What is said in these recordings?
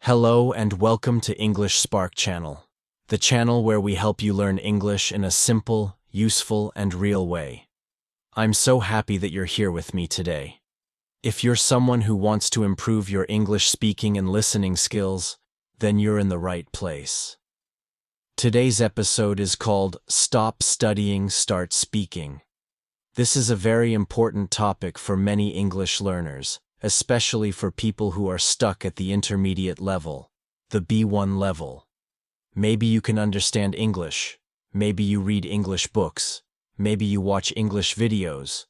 Hello and welcome to English Spark Channel, the channel where we help you learn English in a simple, useful, and real way. I'm so happy that you're here with me today. If you're someone who wants to improve your English speaking and listening skills, then you're in the right place. Today's episode is called Stop Studying, Start Speaking. This is a very important topic for many English learners, especially for people who are stuck at the intermediate level, the B1 level. Maybe you can understand English, maybe you read English books, maybe you watch English videos,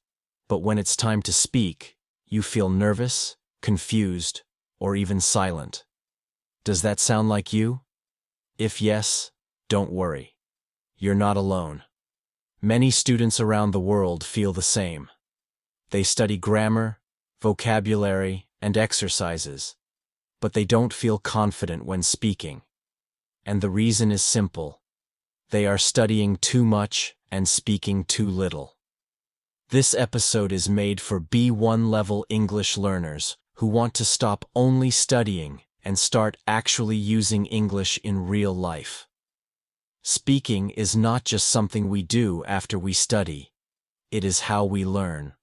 but when it's time to speak, you feel nervous, confused, or even silent. Does that sound like you? If yes, don't worry. You're not alone. Many students around the world feel the same. They study grammar, vocabulary, and exercises, but they don't feel confident when speaking. And the reason is simple. They are studying too much and speaking too little. This episode is made for B1 level English learners who want to stop only studying and start actually using English in real life. Speaking is not just something we do after we study. It is how we learn.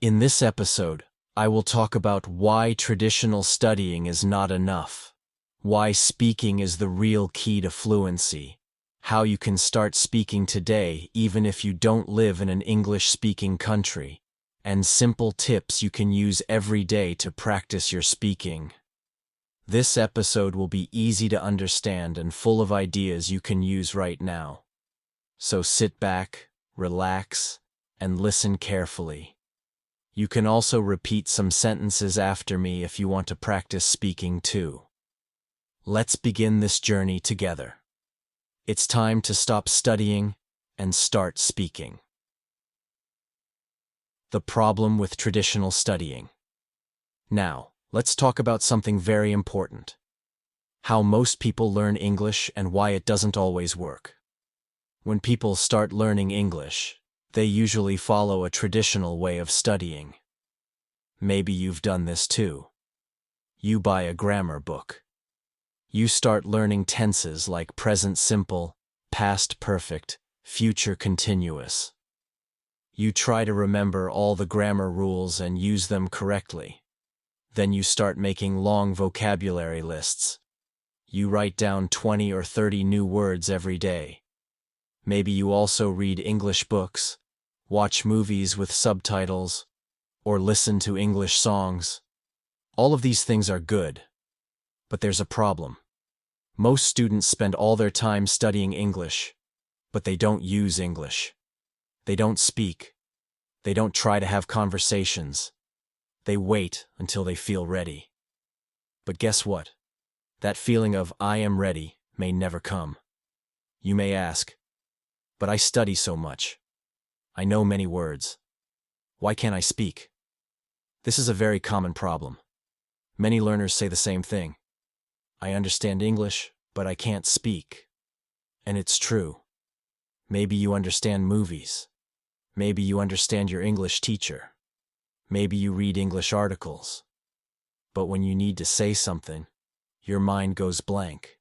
In this episode, I will talk about why traditional studying is not enough, why speaking is the real key to fluency, how you can start speaking today even if you don't live in an English-speaking country, and simple tips you can use every day to practice your speaking. This episode will be easy to understand and full of ideas you can use right now. So sit back, relax, and listen carefully. You can also repeat some sentences after me if you want to practice speaking too. Let's begin this journey together. It's time to stop studying and start speaking. The problem with traditional studying. Now, let's talk about something very important. How most people learn English and why it doesn't always work. When people start learning English, they usually follow a traditional way of studying. Maybe you've done this too. You buy a grammar book. You start learning tenses like present simple, past perfect, future continuous. You try to remember all the grammar rules and use them correctly. Then you start making long vocabulary lists. You write down 20 or 30 new words every day. Maybe you also read English books, watch movies with subtitles, or listen to English songs. All of these things are good. But there's a problem. Most students spend all their time studying English, but they don't use English. They don't speak. They don't try to have conversations. They wait until they feel ready. But guess what? That feeling of I am ready may never come. You may ask, but I study so much. I know many words. Why can't I speak? This is a very common problem. Many learners say the same thing. I understand English, but I can't speak. And it's true. Maybe you understand movies. Maybe you understand your English teacher. Maybe you read English articles. But when you need to say something, your mind goes blank.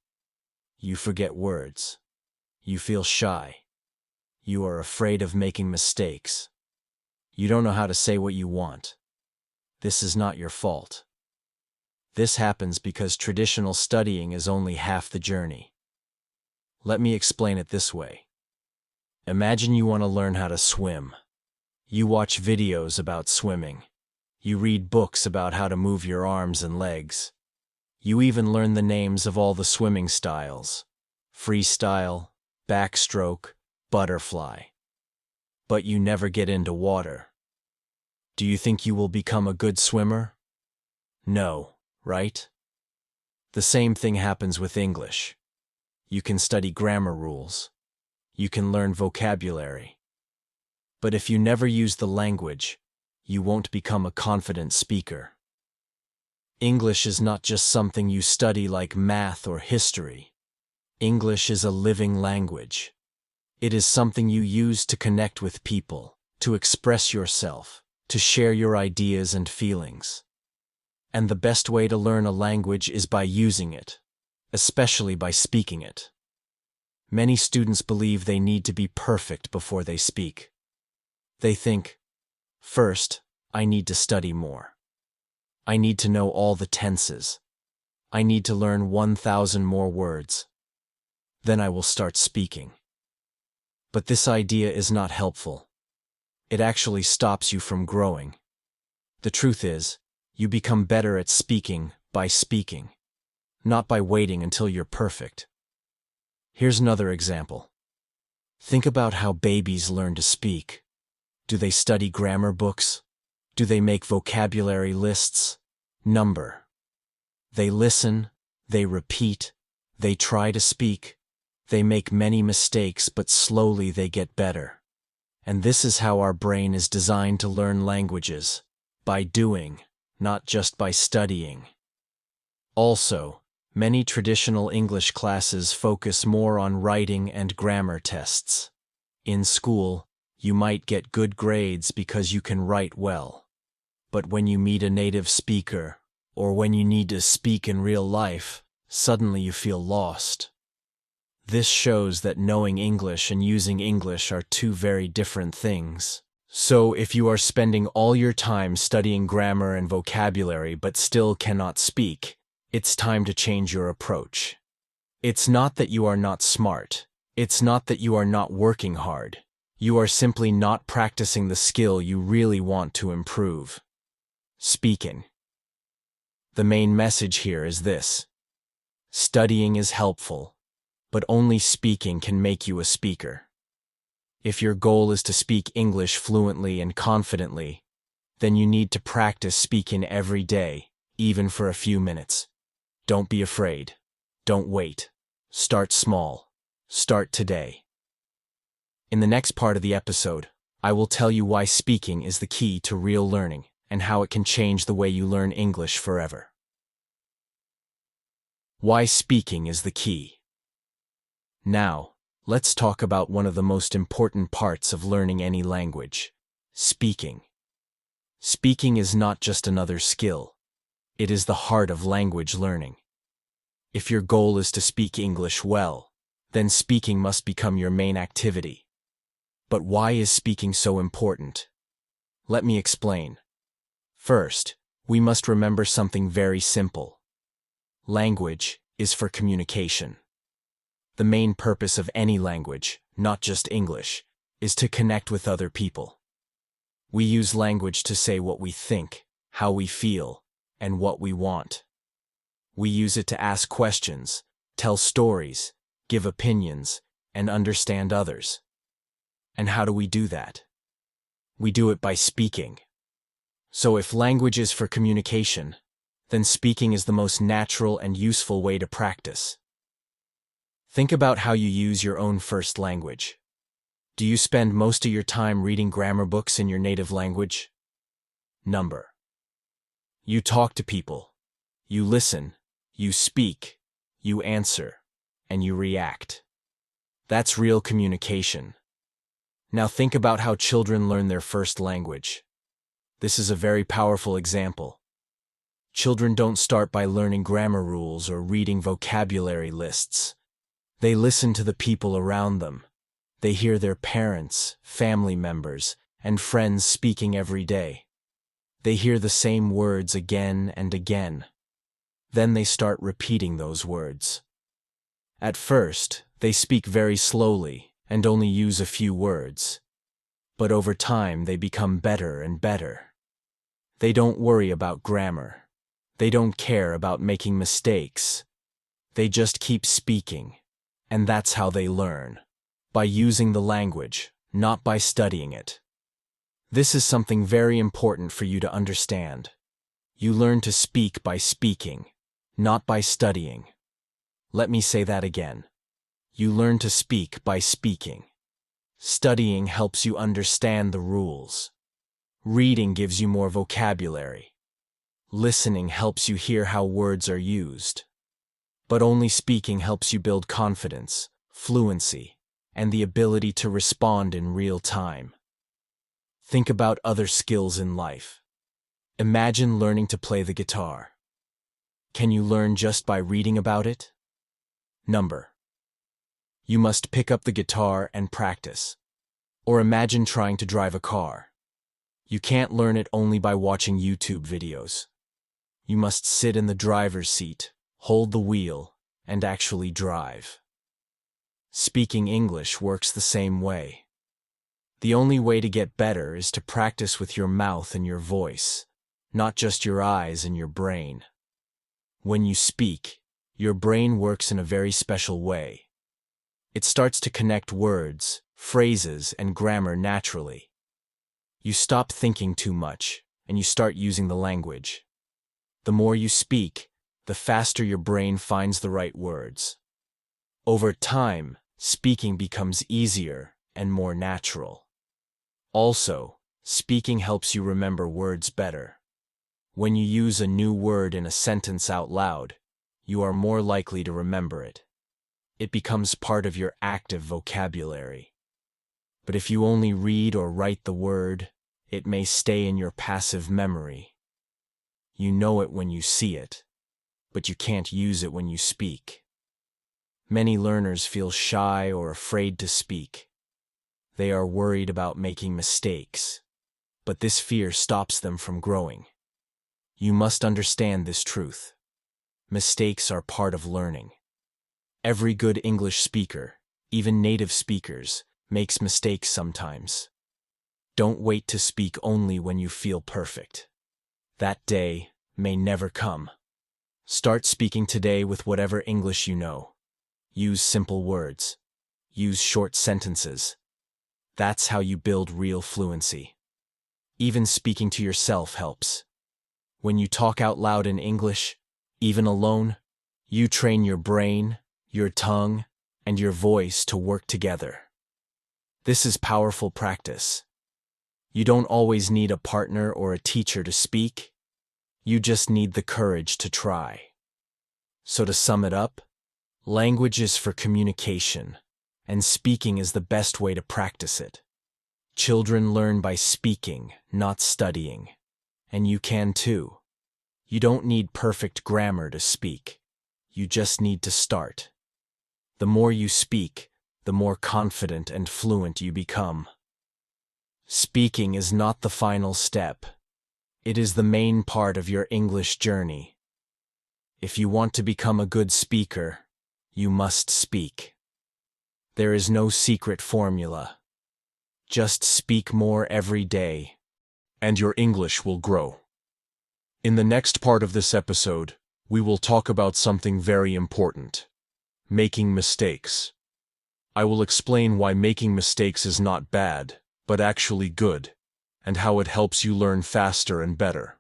You forget words. You feel shy. You are afraid of making mistakes. You don't know how to say what you want. This is not your fault. This happens because traditional studying is only half the journey. Let me explain it this way. Imagine you want to learn how to swim. You watch videos about swimming. You read books about how to move your arms and legs. You even learn the names of all the swimming styles: freestyle, backstroke, butterfly. But you never get into water. Do you think you will become a good swimmer? No, right? The same thing happens with English. You can study grammar rules. You can learn vocabulary. But if you never use the language, you won't become a confident speaker. English is not just something you study like math or history. English is a living language. It is something you use to connect with people, to express yourself, to share your ideas and feelings. And the best way to learn a language is by using it, especially by speaking it. Many students believe they need to be perfect before they speak. They think, first, I need to study more. I need to know all the tenses. I need to learn 1,000 more words. Then I will start speaking. But this idea is not helpful. It actually stops you from growing. The truth is, you become better at speaking by speaking, not by waiting until you're perfect. Here's another example. Think about how babies learn to speak. Do they study grammar books? Do they make vocabulary lists? Number. They listen, they repeat, they try to speak. They make many mistakes, but slowly they get better. And this is how our brain is designed to learn languages, by doing, not just by studying. Also, many traditional English classes focus more on writing and grammar tests. In school, you might get good grades because you can write well. But when you meet a native speaker, or when you need to speak in real life, suddenly you feel lost. This shows that knowing English and using English are two very different things. So if you are spending all your time studying grammar and vocabulary but still cannot speak, it's time to change your approach. It's not that you are not smart. It's not that you are not working hard. You are simply not practicing the skill you really want to improve. Speaking. The main message here is this. Studying is helpful, but only speaking can make you a speaker. If your goal is to speak English fluently and confidently, then you need to practice speaking every day, even for a few minutes. Don't be afraid. Don't wait. Start small. Start today. In the next part of the episode, I will tell you why speaking is the key to real learning and how it can change the way you learn English forever. Why speaking is the key. Now, let's talk about one of the most important parts of learning any language: speaking. Speaking is not just another skill. It is the heart of language learning. If your goal is to speak English well, then speaking must become your main activity. But why is speaking so important? Let me explain. First, we must remember something very simple. Language is for communication. The main purpose of any language, not just English, is to connect with other people. We use language to say what we think, how we feel, and what we want. We use it to ask questions, tell stories, give opinions, and understand others. And how do we do that? We do it by speaking. So if language is for communication, then speaking is the most natural and useful way to practice. Think about how you use your own first language. Do you spend most of your time reading grammar books in your native language? Number. You talk to people. You listen. You speak. You answer. And you react. That's real communication. Now think about how children learn their first language. This is a very powerful example. Children don't start by learning grammar rules or reading vocabulary lists. They listen to the people around them. They hear their parents, family members, and friends speaking every day. They hear the same words again and again. Then they start repeating those words. At first, they speak very slowly and only use a few words. But over time, they become better and better. They don't worry about grammar. They don't care about making mistakes. They just keep speaking. And that's how they learn. By using the language, not by studying it. This is something very important for you to understand. You learn to speak by speaking, not by studying. Let me say that again. You learn to speak by speaking. Studying helps you understand the rules. Reading gives you more vocabulary. Listening helps you hear how words are used. But only speaking helps you build confidence, fluency, and the ability to respond in real time. Think about other skills in life. Imagine learning to play the guitar. Can you learn just by reading about it? Number. You must pick up the guitar and practice. Or imagine trying to drive a car. You can't learn it only by watching YouTube videos. You must sit in the driver's seat, hold the wheel, and actually drive. Speaking English works the same way. The only way to get better is to practice with your mouth and your voice, not just your eyes and your brain. When you speak, your brain works in a very special way. It starts to connect words, phrases, and grammar naturally. You stop thinking too much, and you start using the language. The more you speak, the faster your brain finds the right words. Over time, speaking becomes easier and more natural. Also, speaking helps you remember words better. When you use a new word in a sentence out loud, you are more likely to remember it. It becomes part of your active vocabulary. But if you only read or write the word, it may stay in your passive memory. You know it when you see it, but you can't use it when you speak. Many learners feel shy or afraid to speak. They are worried about making mistakes, but this fear stops them from growing. You must understand this truth. Mistakes are part of learning. Every good English speaker, even native speakers, makes mistakes sometimes. Don't wait to speak only when you feel perfect. That day may never come. Start speaking today with whatever English you know. Use simple words. Use short sentences. That's how you build real fluency. Even speaking to yourself helps. When you talk out loud in English, even alone, you train your brain, your tongue, and your voice to work together. This is powerful practice. You don't always need a partner or a teacher to speak. You just need the courage to try. So to sum it up, language is for communication, and speaking is the best way to practice it. Children learn by speaking, not studying. And you can too. You don't need perfect grammar to speak. You just need to start. The more you speak, the more confident and fluent you become. Speaking is not the final step. It is the main part of your English journey. If you want to become a good speaker, you must speak. There is no secret formula. Just speak more every day, and your English will grow. In the next part of this episode, we will talk about something very important: making mistakes. I will explain why making mistakes is not bad, but actually good, and how it helps you learn faster and better.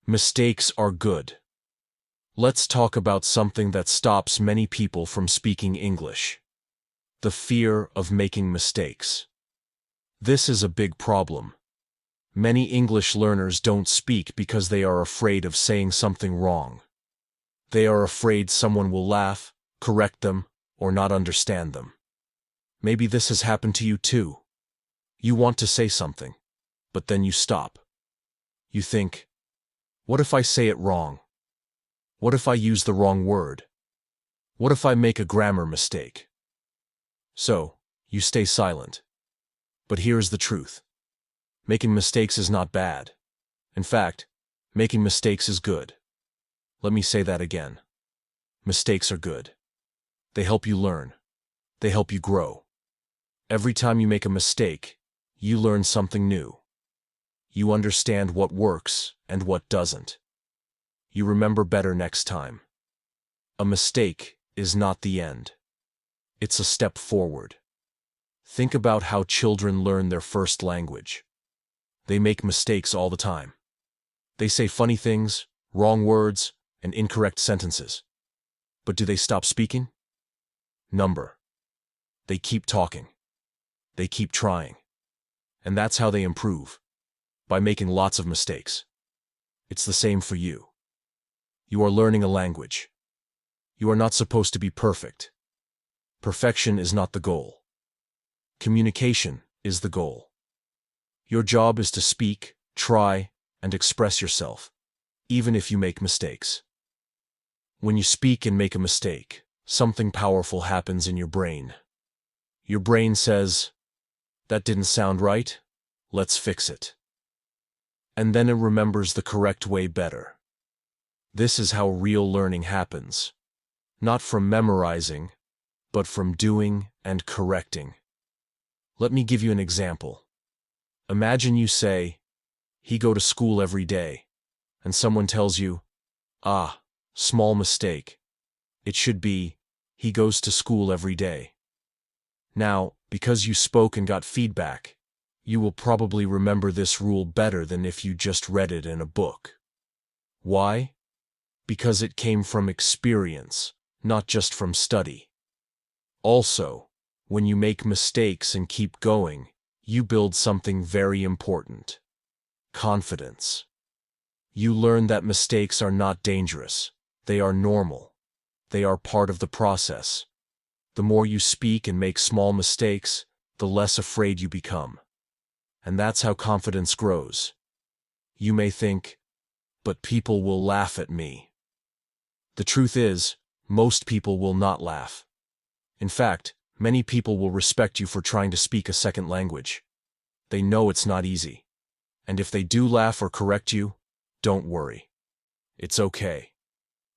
Mistakes are good. Let's talk about something that stops many people from speaking English: the fear of making mistakes. This is a big problem. Many English learners don't speak because they are afraid of saying something wrong. They are afraid someone will laugh, correct them, or not understand them. Maybe this has happened to you too. You want to say something, but then you stop. You think, what if I say it wrong? What if I use the wrong word? What if I make a grammar mistake? So, you stay silent. But here's the truth. Making mistakes is not bad. In fact, making mistakes is good. Let me say that again. Mistakes are good. They help you learn. They help you grow. Every time you make a mistake, you learn something new. You understand what works and what doesn't. You remember better next time. A mistake is not the end. It's a step forward. Think about how children learn their first language. They make mistakes all the time. They say funny things, wrong words, and incorrect sentences. But do they stop speaking? Number. They keep talking. They keep trying. And that's how they improve, by making lots of mistakes. It's the same for you. You are learning a language. You are not supposed to be perfect. Perfection is not the goal. Communication is the goal. Your job is to speak, try, and express yourself, even if you make mistakes. When you speak and make a mistake, something powerful happens in your brain. Your brain says, "That didn't sound right. Let's fix it." And then it remembers the correct way better. This is how real learning happens. Not from memorizing, but from doing and correcting. Let me give you an example. Imagine you say, "He go to school every day," and someone tells you, "Ah, small mistake. It should be, he goes to school every day." Now, because you spoke and got feedback, you will probably remember this rule better than if you just read it in a book. Why? Because it came from experience, not just from study. Also, when you make mistakes and keep going, you build something very important: confidence. You learn that mistakes are not dangerous. They are normal. They are part of the process. The more you speak and make small mistakes, the less afraid you become. And that's how confidence grows. You may think, "But people will laugh at me." The truth is, most people will not laugh. In fact, many people will respect you for trying to speak a second language. They know it's not easy. And if they do laugh or correct you, don't worry. It's okay.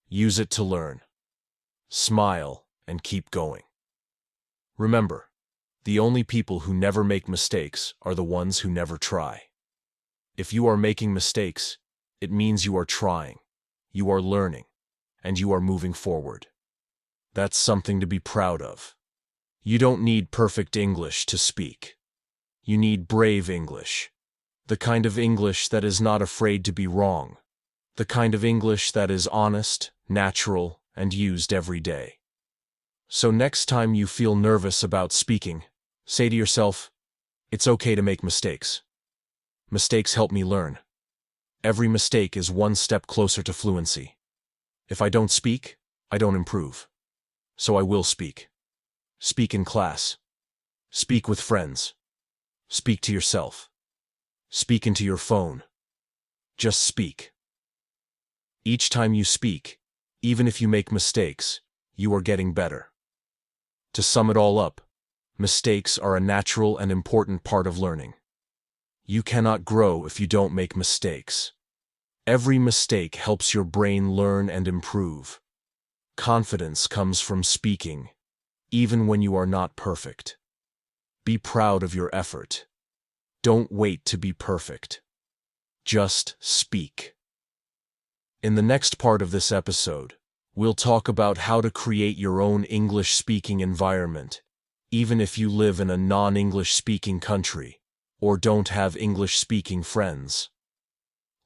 Use it to learn. Smile and keep going. Remember, the only people who never make mistakes are the ones who never try. If you are making mistakes, it means you are trying, you are learning, and you are moving forward. That's something to be proud of. You don't need perfect English to speak. You need brave English. The kind of English that is not afraid to be wrong. The kind of English that is honest, natural, and used every day. So next time you feel nervous about speaking, say to yourself, "It's okay to make mistakes. Mistakes help me learn. Every mistake is one step closer to fluency. If I don't speak, I don't improve. So I will speak. Speak in class. Speak with friends. Speak to yourself. Speak into your phone. Just speak." Each time you speak, even if you make mistakes, you are getting better. To sum it all up, mistakes are a natural and important part of learning. You cannot grow if you don't make mistakes. Every mistake helps your brain learn and improve. Confidence comes from speaking, even when you are not perfect. Be proud of your effort. Don't wait to be perfect. Just speak. In the next part of this episode, we'll talk about how to create your own English-speaking environment, even if you live in a non-English-speaking country or don't have English-speaking friends.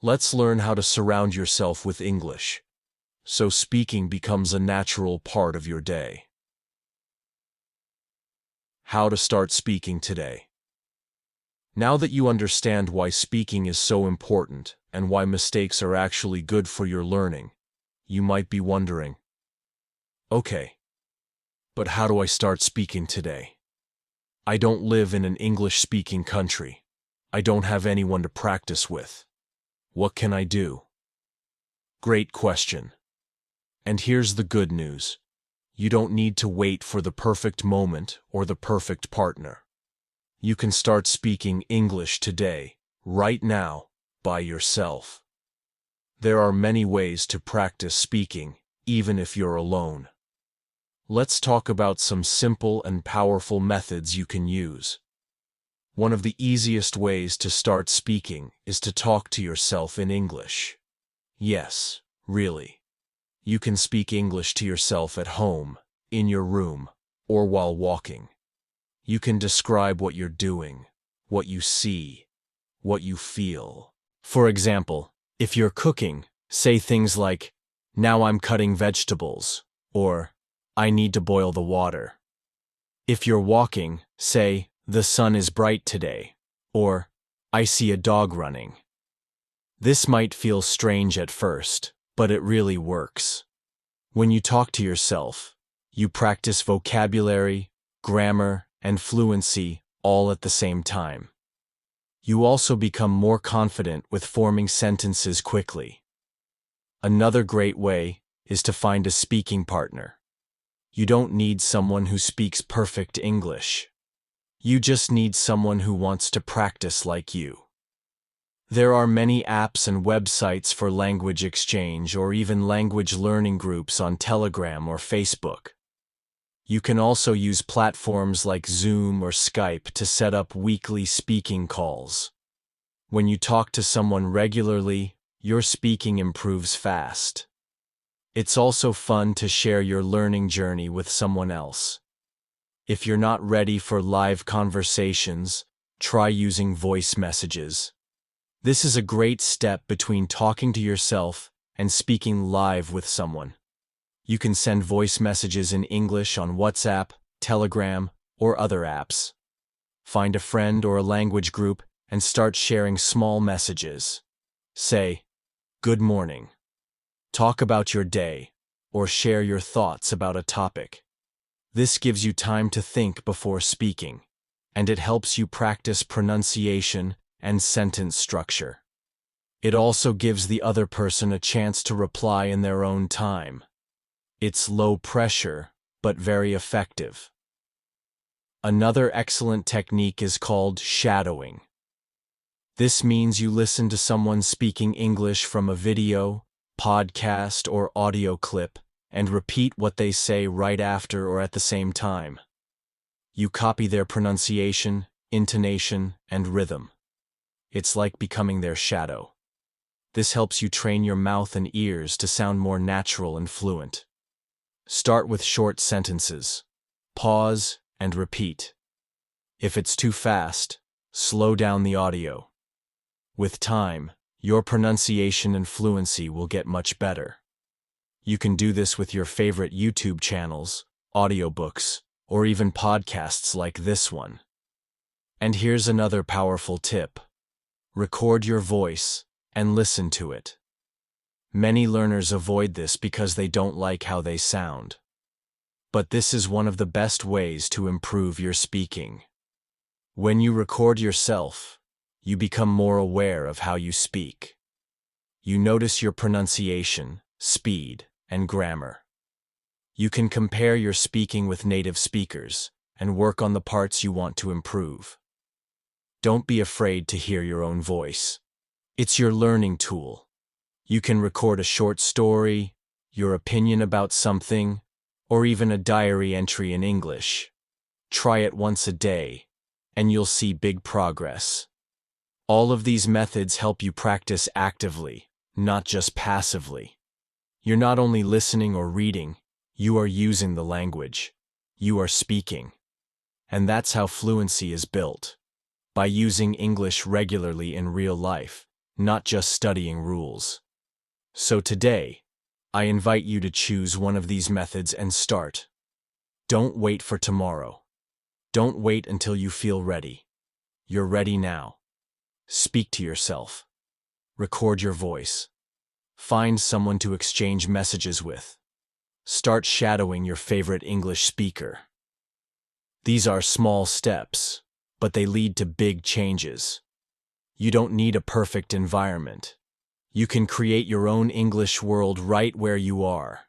Let's learn how to surround yourself with English, so speaking becomes a natural part of your day. How to start speaking today. Now that you understand why speaking is so important and why mistakes are actually good for your learning, you might be wondering, "Okay, but how do I start speaking today? I don't live in an English-speaking country. I don't have anyone to practice with. What can I do?" Great question. And here's the good news. You don't need to wait for the perfect moment or the perfect partner. You can start speaking English today, right now, by yourself. There are many ways to practice speaking, even if you're alone. Let's talk about some simple and powerful methods you can use. One of the easiest ways to start speaking is to talk to yourself in English. Yes, really. You can speak English to yourself at home, in your room, or while walking. You can describe what you're doing, what you see, what you feel. For example, if you're cooking, say things like, "Now I'm cutting vegetables," or "I need to boil the water." If you're walking, say, "The sun is bright today," or "I see a dog running." This might feel strange at first, but it really works. When you talk to yourself, you practice vocabulary, grammar, and fluency all at the same time. You also become more confident with forming sentences quickly. Another great way is to find a speaking partner. You don't need someone who speaks perfect English. You just need someone who wants to practice like you. There are many apps and websites for language exchange or even language learning groups on Telegram or Facebook. You can also use platforms like Zoom or Skype to set up weekly speaking calls. When you talk to someone regularly, your speaking improves fast. It's also fun to share your learning journey with someone else. If you're not ready for live conversations, try using voice messages. This is a great step between talking to yourself and speaking live with someone. You can send voice messages in English on WhatsApp, Telegram, or other apps. Find a friend or a language group and start sharing small messages. Say, "Good morning." Talk about your day, or share your thoughts about a topic. This gives you time to think before speaking, and it helps you practice pronunciation and sentence structure. It also gives the other person a chance to reply in their own time. It's low pressure, but very effective. Another excellent technique is called shadowing. This means you listen to someone speaking English from a video, podcast, or audio clip and repeat what they say right after or at the same time. You copy their pronunciation, intonation, and rhythm. It's like becoming their shadow. This helps you train your mouth and ears to sound more natural and fluent. Start with short sentences. Pause and repeat. If it's too fast, slow down the audio. With time, your pronunciation and fluency will get much better. You can do this with your favorite YouTube channels, audiobooks, or even podcasts like this one. And here's another powerful tip. Record your voice and listen to it. Many learners avoid this because they don't like how they sound. But this is one of the best ways to improve your speaking. When you record yourself, you become more aware of how you speak. You notice your pronunciation, speed, and grammar. You can compare your speaking with native speakers and work on the parts you want to improve. Don't be afraid to hear your own voice. It's your learning tool. You can record a short story, your opinion about something, or even a diary entry in English. Try it once a day, and you'll see big progress. All of these methods help you practice actively, not just passively. You're not only listening or reading, you are using the language. You are speaking. And that's how fluency is built. By using English regularly in real life, not just studying rules. So today, I invite you to choose one of these methods and start. Don't wait for tomorrow. Don't wait until you feel ready. You're ready now. Speak to yourself. Record your voice. Find someone to exchange messages with. Start shadowing your favorite English speaker. These are small steps, but they lead to big changes. You don't need a perfect environment. You can create your own English world right where you are.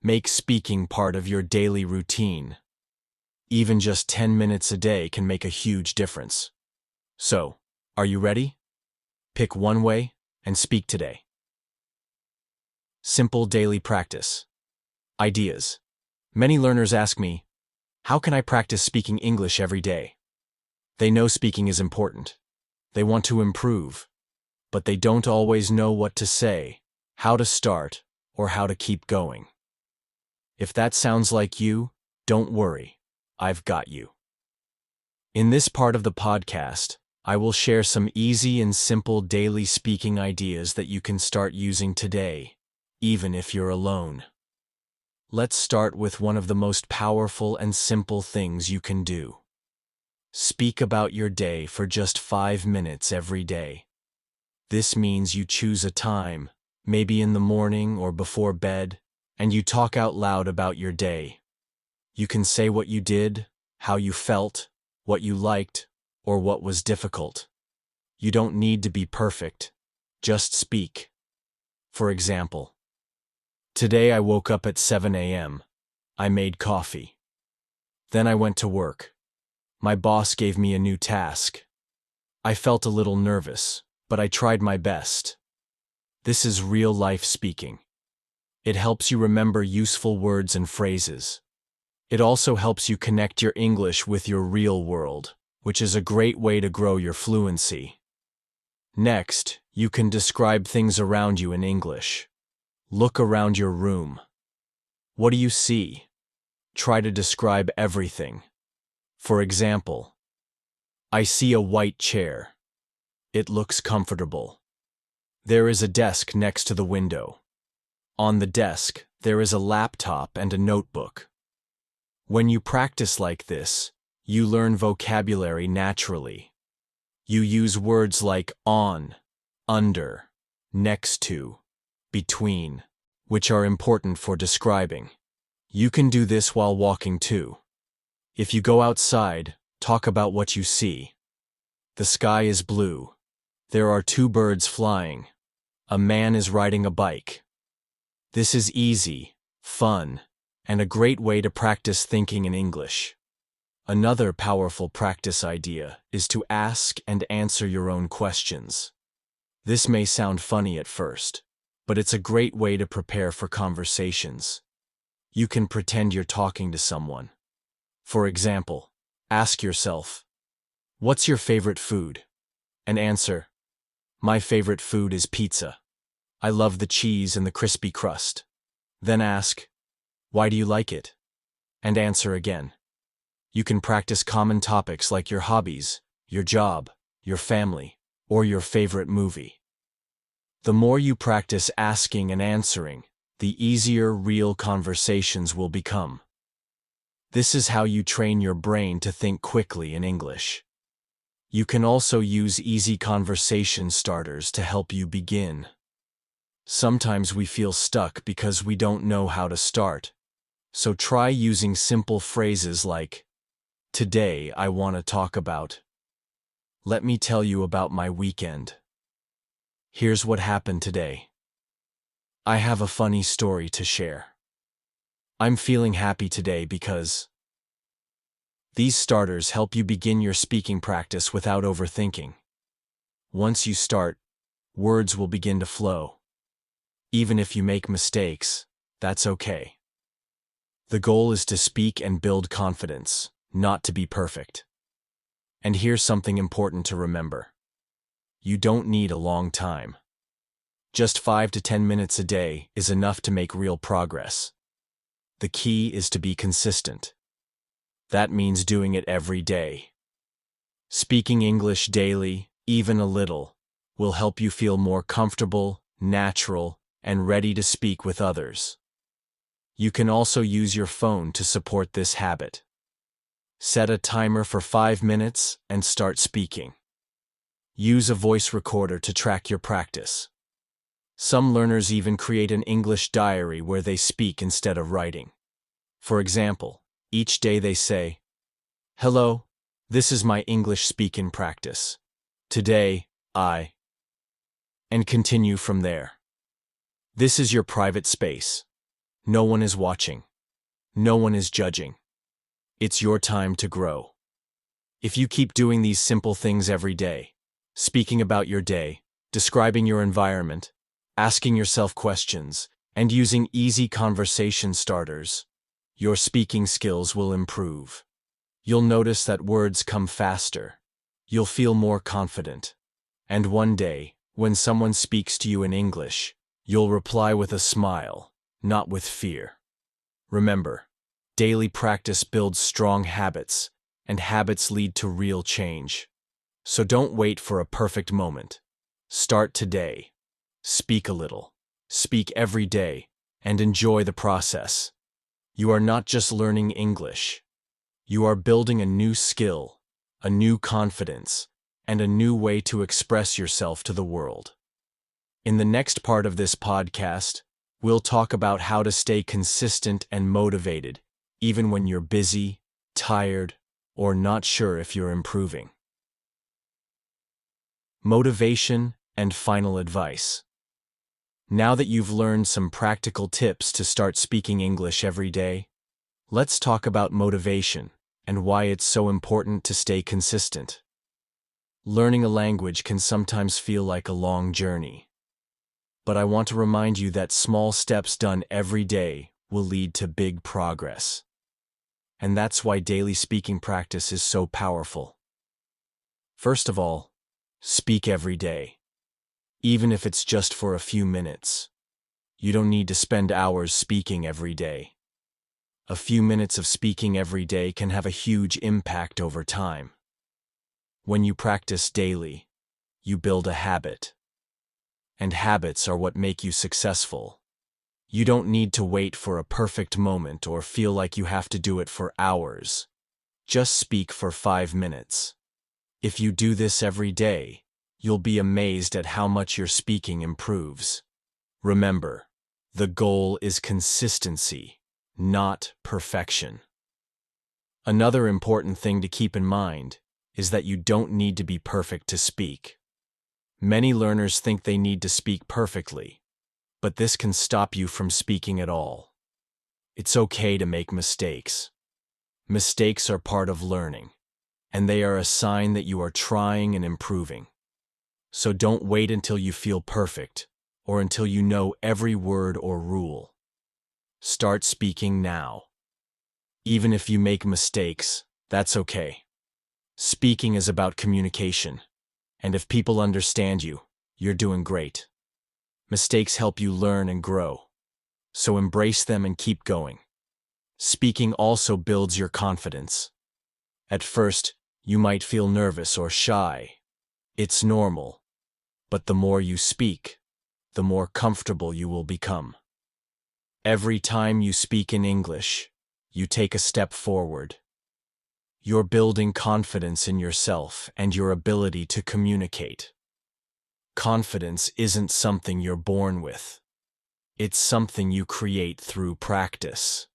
Make speaking part of your daily routine. Even just 10 minutes a day can make a huge difference. So, are you ready? Pick one way and speak today. Simple daily practice. Ideas. Many learners ask me, how can I practice speaking English every day? They know speaking is important. They want to improve, but they don't always know what to say, how to start, or how to keep going. If that sounds like you, don't worry, I've got you. In this part of the podcast, I will share some easy and simple daily speaking ideas that you can start using today, even if you're alone. Let's start with one of the most powerful and simple things you can do. Speak about your day for just 5 minutes every day. This means you choose a time, maybe in the morning or before bed, and you talk out loud about your day. You can say what you did, how you felt, what you liked, or what was difficult. You don't need to be perfect. Just speak. For example, today I woke up at 7 a.m. I made coffee. Then I went to work. My boss gave me a new task. I felt a little nervous, but I tried my best. This is real-life speaking. It helps you remember useful words and phrases. It also helps you connect your English with your real world, which is a great way to grow your fluency. Next, you can describe things around you in English. Look around your room. What do you see? Try to describe everything. For example, I see a white chair. It looks comfortable. There is a desk next to the window. On the desk, there is a laptop and a notebook. When you practice like this, you learn vocabulary naturally. You use words like on, under, next to, between, which are important for describing. You can do this while walking too. If you go outside, talk about what you see. The sky is blue. There are 2 birds flying. A man is riding a bike. This is easy, fun, and a great way to practice thinking in English. Another powerful practice idea is to ask and answer your own questions. This may sound funny at first, but it's a great way to prepare for conversations. You can pretend you're talking to someone. For example, ask yourself, "What's your favorite food?" And answer, "My favorite food is pizza. I love the cheese and the crispy crust." Then ask, "Why do you like it?" And answer again. You can practice common topics like your hobbies, your job, your family, or your favorite movie. The more you practice asking and answering, the easier real conversations will become. This is how you train your brain to think quickly in English. You can also use easy conversation starters to help you begin. Sometimes we feel stuck because we don't know how to start. So try using simple phrases like, "Today I want to talk about." "Let me tell you about my weekend." "Here's what happened today." "I have a funny story to share." "I'm feeling happy today because." These starters help you begin your speaking practice without overthinking. Once you start, words will begin to flow. Even if you make mistakes, that's okay. The goal is to speak and build confidence, not to be perfect. And here's something important to remember. You don't need a long time. Just 5 to 10 minutes a day is enough to make real progress. The key is to be consistent. That means doing it every day. Speaking English daily, even a little, will help you feel more comfortable, natural, and ready to speak with others. You can also use your phone to support this habit. Set a timer for 5 minutes and start speaking. Use a voice recorder to track your practice. Some learners even create an English diary where they speak instead of writing. For example, each day they say, "Hello, this is my English speaking practice. Today, I..." and continue from there. This is your private space. No one is watching. No one is judging. It's your time to grow. If you keep doing these simple things every day, speaking about your day, describing your environment, asking yourself questions, and using easy conversation starters, your speaking skills will improve. You'll notice that words come faster. You'll feel more confident. And one day, when someone speaks to you in English, you'll reply with a smile, not with fear. Remember, daily practice builds strong habits, and habits lead to real change. So don't wait for a perfect moment. Start today. Speak a little. Speak every day, and enjoy the process. You are not just learning English. You are building a new skill, a new confidence, and a new way to express yourself to the world. In the next part of this podcast, we'll talk about how to stay consistent and motivated, even when you're busy, tired, or not sure if you're improving. motivation, and final advice. Now that you've learned some practical tips to start speaking English every day, let's talk about motivation and why it's so important to stay consistent. Learning a language can sometimes feel like a long journey. But I want to remind you that small steps done every day will lead to big progress. And that's why daily speaking practice is so powerful. First of all, speak every day. Even if it's just for a few minutes. You don't need to spend hours speaking every day. A few minutes of speaking every day can have a huge impact over time. When you practice daily, you build a habit. And habits are what make you successful. You don't need to wait for a perfect moment or feel like you have to do it for hours. Just speak for 5 minutes. If you do this every day, you'll be amazed at how much your speaking improves. Remember, the goal is consistency, not perfection. Another important thing to keep in mind is that you don't need to be perfect to speak. Many learners think they need to speak perfectly, but this can stop you from speaking at all. It's okay to make mistakes. Mistakes are part of learning, and they are a sign that you are trying and improving. So don't wait until you feel perfect, or until you know every word or rule. Start speaking now. Even if you make mistakes, that's okay. Speaking is about communication, and if people understand you, you're doing great. Mistakes help you learn and grow, so embrace them and keep going. Speaking also builds your confidence. At first, you might feel nervous or shy. It's normal, but the more you speak, the more comfortable you will become. Every time you speak in English, you take a step forward. You're building confidence in yourself and your ability to communicate. Confidence isn't something you're born with. It's something you create through practice.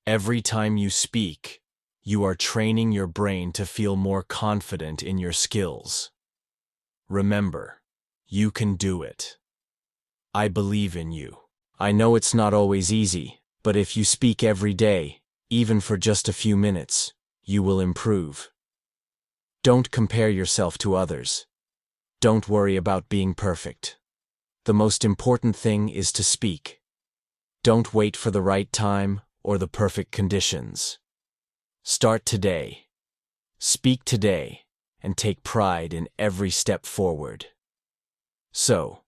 Every time you speak, you are training your brain to feel more confident in your skills. Remember, you can do it. I believe in you. I know it's not always easy, but if you speak every day, even for just a few minutes, you will improve. Don't compare yourself to others. Don't worry about being perfect. The most important thing is to speak. Don't wait for the right time or the perfect conditions. Start today. Speak today, and take pride in every step forward. So,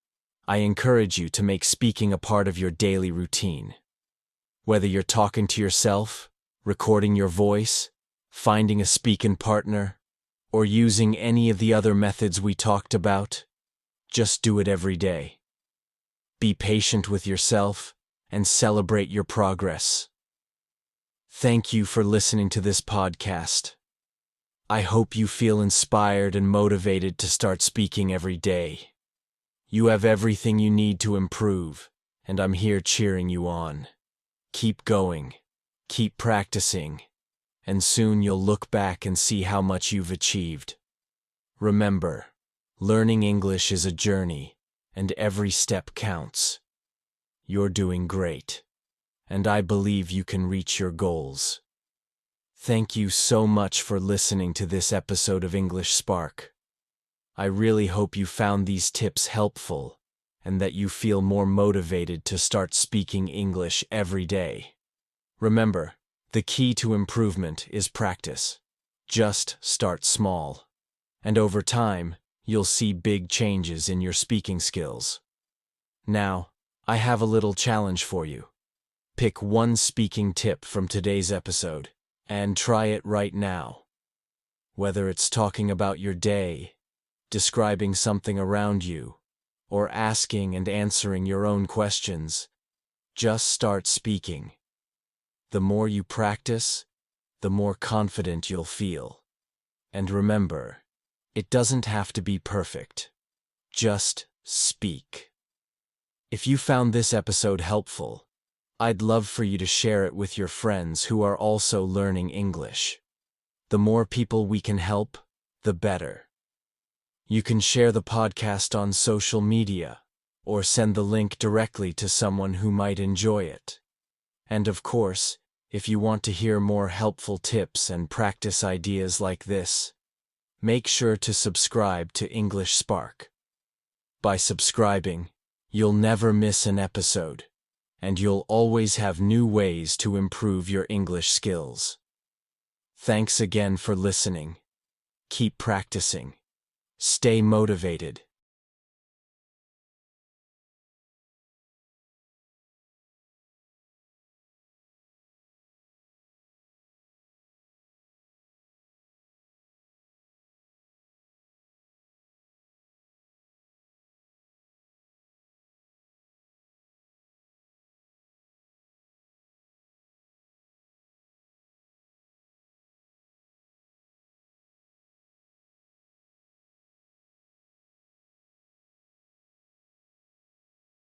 I encourage you to make speaking a part of your daily routine. Whether you're talking to yourself, recording your voice, finding a speaking partner, or using any of the other methods we talked about, just do it every day. Be patient with yourself and celebrate your progress. Thank you for listening to this podcast. I hope you feel inspired and motivated to start speaking every day. You have everything you need to improve, and I'm here cheering you on. Keep going, keep practicing, and soon you'll look back and see how much you've achieved. Remember, learning English is a journey, and every step counts. You're doing great, and I believe you can reach your goals. Thank you so much for listening to this episode of English Spark. I really hope you found these tips helpful, and that you feel more motivated to start speaking English every day. Remember, the key to improvement is practice. Just start small. And over time, you'll see big changes in your speaking skills. Now, I have a little challenge for you. Pick one speaking tip from today's episode, and try it right now. Whether it's talking about your day, describing something around you, or asking and answering your own questions, just start speaking. The more you practice, the more confident you'll feel. And remember, it doesn't have to be perfect. Just speak. If you found this episode helpful, I'd love for you to share it with your friends who are also learning English. The more people we can help, the better. You can share the podcast on social media, or send the link directly to someone who might enjoy it. And of course, if you want to hear more helpful tips and practice ideas like this, make sure to subscribe to English Spark. By subscribing, you'll never miss an episode, and you'll always have new ways to improve your English skills. Thanks again for listening. Keep practicing. Stay motivated,